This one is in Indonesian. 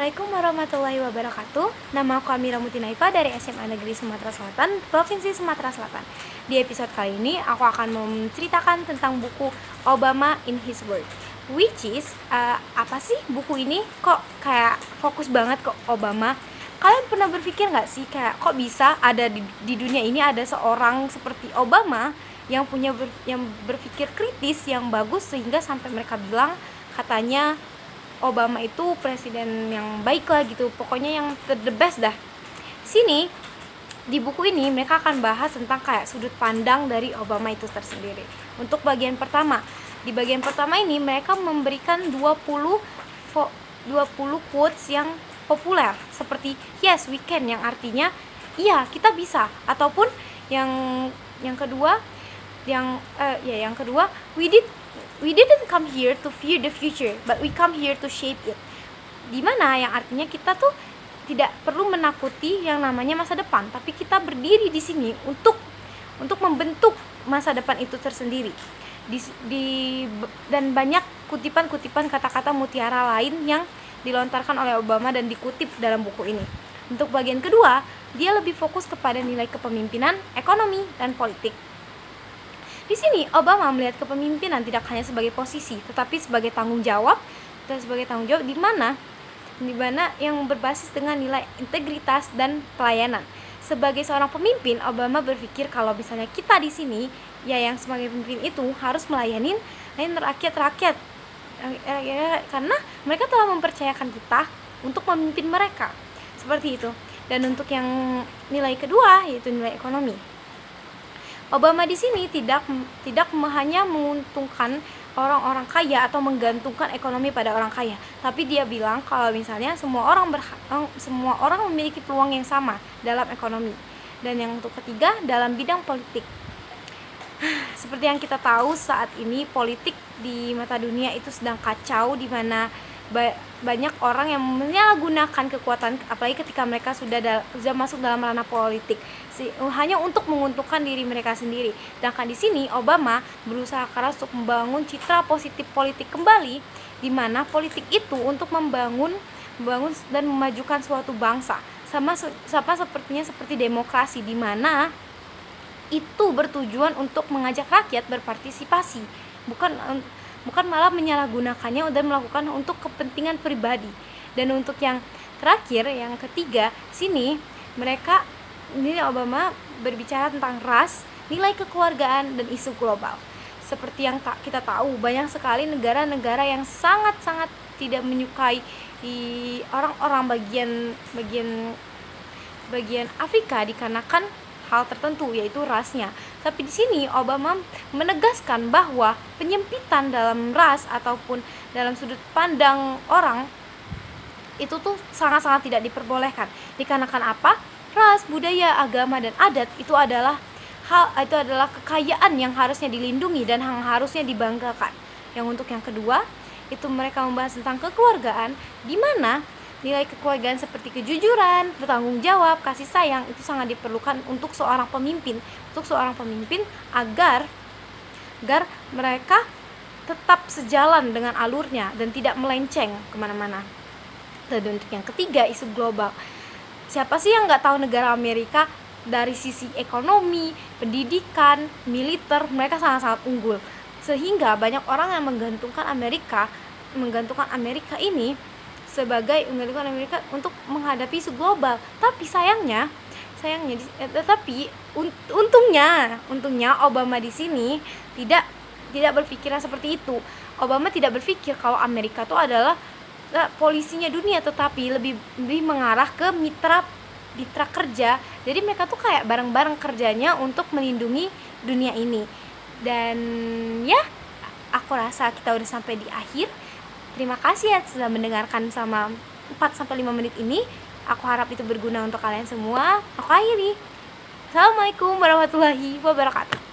Assalamualaikum warahmatullahi wabarakatuh. Nama aku Amira Mutinaifa dari SMA Negeri Sumatera Selatan, Provinsi Sumatera Selatan. Di episode kali ini, aku akan menceritakan tentang buku Obama in His Word. Which is, apa sih buku ini? Kok kayak fokus banget ke Obama? Kalian pernah berpikir gak sih, kayak kok bisa ada di dunia ini ada seorang seperti Obama yang berpikir kritis, yang bagus, sehingga sampai mereka bilang katanya Obama itu presiden yang baik lah gitu, pokoknya yang the best dah. Sini di buku ini mereka akan bahas tentang kayak sudut pandang dari Obama itu tersendiri. Untuk bagian pertama, di bagian pertama ini mereka memberikan 20 quotes yang populer seperti yes we can, yang artinya iya kita bisa, ataupun yang kedua we didn't come here to fear the future, but we come here to shape it. Dimana yang artinya kita tuh tidak perlu menakuti yang namanya masa depan, tapi kita berdiri di sini untuk membentuk masa depan itu tersendiri. Dan banyak kutipan-kutipan kata-kata mutiara lain yang dilontarkan oleh Obama dan dikutip dalam buku ini. Untuk bagian kedua, dia lebih fokus kepada nilai kepemimpinan, ekonomi, dan politik. Di sini Obama melihat kepemimpinan tidak hanya sebagai posisi, tetapi sebagai tanggung jawab, di mana yang berbasis dengan nilai integritas dan pelayanan. Sebagai seorang pemimpin, Obama berpikir kalau misalnya kita di sini, ya yang sebagai pemimpin itu harus melayani rakyat, karena mereka telah mempercayakan kita untuk memimpin mereka. Seperti itu. Dan untuk yang nilai kedua, yaitu nilai ekonomi. Obama di sini tidak hanya menguntungkan orang-orang kaya atau menggantungkan ekonomi pada orang kaya, tapi dia bilang kalau misalnya semua orang memiliki peluang yang sama dalam ekonomi. Dan yang untuk ketiga, dalam bidang politik. Seperti yang kita tahu saat ini politik di mata dunia itu sedang kacau, di mana banyak orang yang menyalahgunakan kekuatan, apalagi ketika mereka sudah masuk dalam ranah politik, hanya untuk menguntungkan diri mereka sendiri. Sedangkan di sini Obama berusaha keras untuk membangun citra positif politik kembali, di mana politik itu untuk membangun dan memajukan suatu bangsa, sama seperti demokrasi, di mana itu bertujuan untuk mengajak rakyat berpartisipasi, bukan malah menyalahgunakannya dan melakukan untuk kepentingan pribadi. Dan untuk yang terakhir, yang ketiga, sini Obama berbicara tentang ras, nilai kekeluargaan, dan isu global. Seperti yang kita tahu, banyak sekali negara-negara yang sangat-sangat tidak menyukai orang-orang bagian Afrika dikarenakan hal tertentu, yaitu rasnya. Tapi di sini Obama menegaskan bahwa penyempitan dalam ras ataupun dalam sudut pandang orang itu tuh sangat-sangat tidak diperbolehkan. Dikarenakan apa? Ras, budaya, agama, dan adat itu adalah kekayaan yang harusnya dilindungi dan yang harusnya dibanggakan. Yang untuk yang kedua, itu mereka membahas tentang kekeluargaan, di mana nilai kekeluargaan seperti kejujuran, bertanggung jawab, kasih sayang itu sangat diperlukan untuk seorang pemimpin, agar mereka tetap sejalan dengan alurnya dan tidak melenceng kemana-mana. Dan untuk yang ketiga, isu global. Siapa sih yang nggak tahu negara Amerika dari sisi ekonomi, pendidikan, militer, mereka sangat-sangat unggul, sehingga banyak orang yang menggantungkan Amerika ini untuk menghadapi isu global. Tapi untungnya Obama di sini tidak berpikiran seperti itu. Obama tidak berpikir kalau Amerika itu adalah polisinya dunia, tetapi lebih mengarah ke mitra kerja. Jadi mereka tuh kayak bareng-bareng kerjanya untuk melindungi dunia ini. Dan ya, aku rasa kita udah sampai di akhir. Terima kasih ya sudah mendengarkan selama 4-5 menit ini. Aku harap itu berguna untuk kalian semua. Aku akhiri. Assalamualaikum warahmatullahi wabarakatuh.